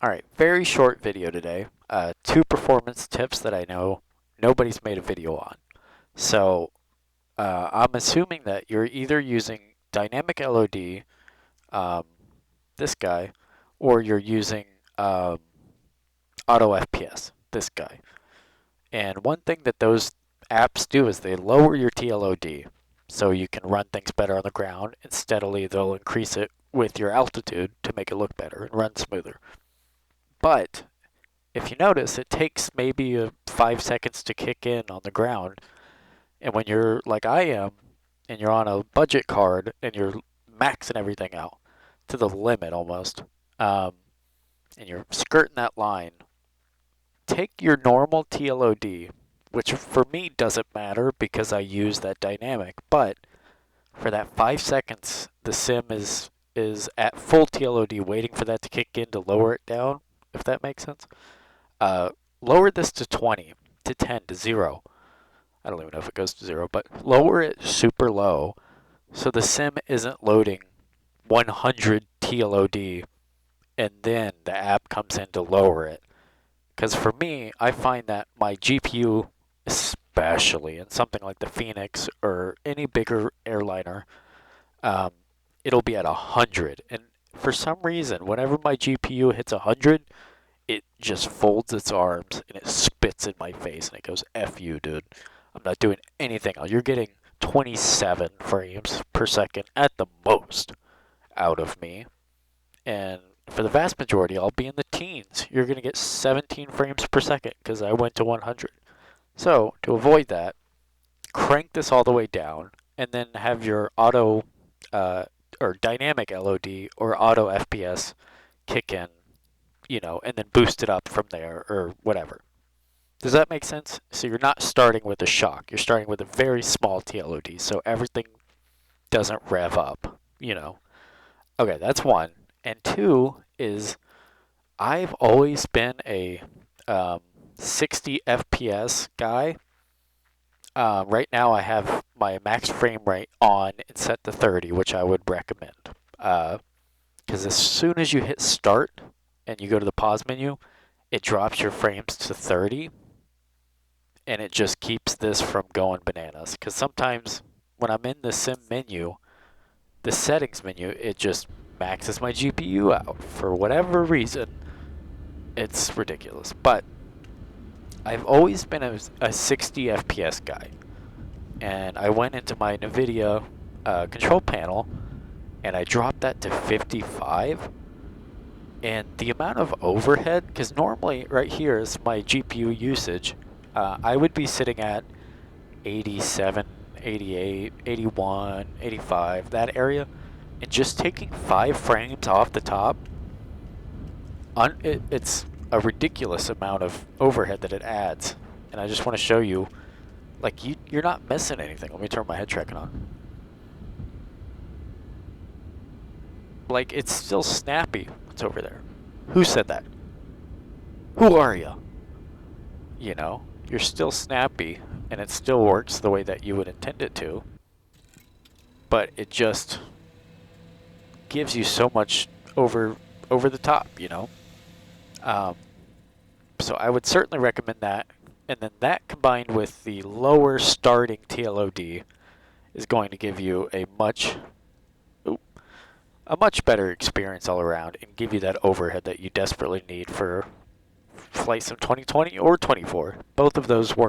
Alright, very short video today. Two performance tips that I know nobody's made a video on. So, I'm assuming that you're either using dynamic LOD, um, this guy, or you're using auto FPS, this guy. And one thing that those apps do is they lower your TLOD so you can run things better on the ground, and steadily they'll increase it with your altitude to make it look better and run smoother. But if you notice, it takes maybe 5 seconds to kick in on the ground. And when you're like I am, and you're on a budget card and you're maxing everything out to the limit almost, and you're skirting that line, take your normal TLOD, which for me doesn't matter because I use that dynamic, but for that 5 seconds, the sim is at full TLOD waiting for that to kick in to lower it down, if that makes sense. Lower this to 20, to 10, to 0. I don't even know if it goes to 0, but lower it super low so the sim isn't loading 100 TLOD and then the app comes in to lower it. Because for me, I find that my GPU, especially in something like the Phoenix or any bigger airliner, it'll be at 100. And for some reason, whenever my GPU hits 100, it just folds its arms and it spits in my face and it goes, F you, dude. I'm not doing anything else. You're getting 27 frames per second at the most out of me. And for the vast majority, I'll be in the teens. You're going to get 17 frames per second because I went to 100. So, to avoid that, crank this all the way down and then have your auto or dynamic LOD or auto FPS kick in, and then boost it up from there or whatever. Does that make sense? So you're not starting with a shock. You're starting with a very small TLOD, so everything doesn't rev up. Okay, that's one. And two is I've always been a 60 FPS guy. Right now I have my max frame rate on and set to 30, which I would recommend. Because as soon as you hit start and you go to the pause menu, it drops your frames to 30. And it just keeps this from going bananas. Because sometimes when I'm in the sim menu, the settings menu, it just maxes my GPU out. For whatever reason, it's ridiculous. But I've always been a 60 FPS guy. And I went into my NVIDIA control panel and I dropped that to 55. And the amount of overhead, because normally right here is my GPU usage, I would be sitting at 87, 88, 81, 85, that area, and just taking 5 frames off the top, it's a ridiculous amount of overhead that it adds. And I just want to show you, like, you're not missing anything. Let me turn my head tracking on. Like, it's still snappy. What's over there? Who said that? Who are you? You're still snappy, and it still works the way that you would intend it to, but it just gives you so much over the top. So I would certainly recommend that, and then that combined with the lower starting TLOD is going to give you a much better experience all around and give you that overhead that you desperately need for Flight Sim 2020 or 24. Both of those work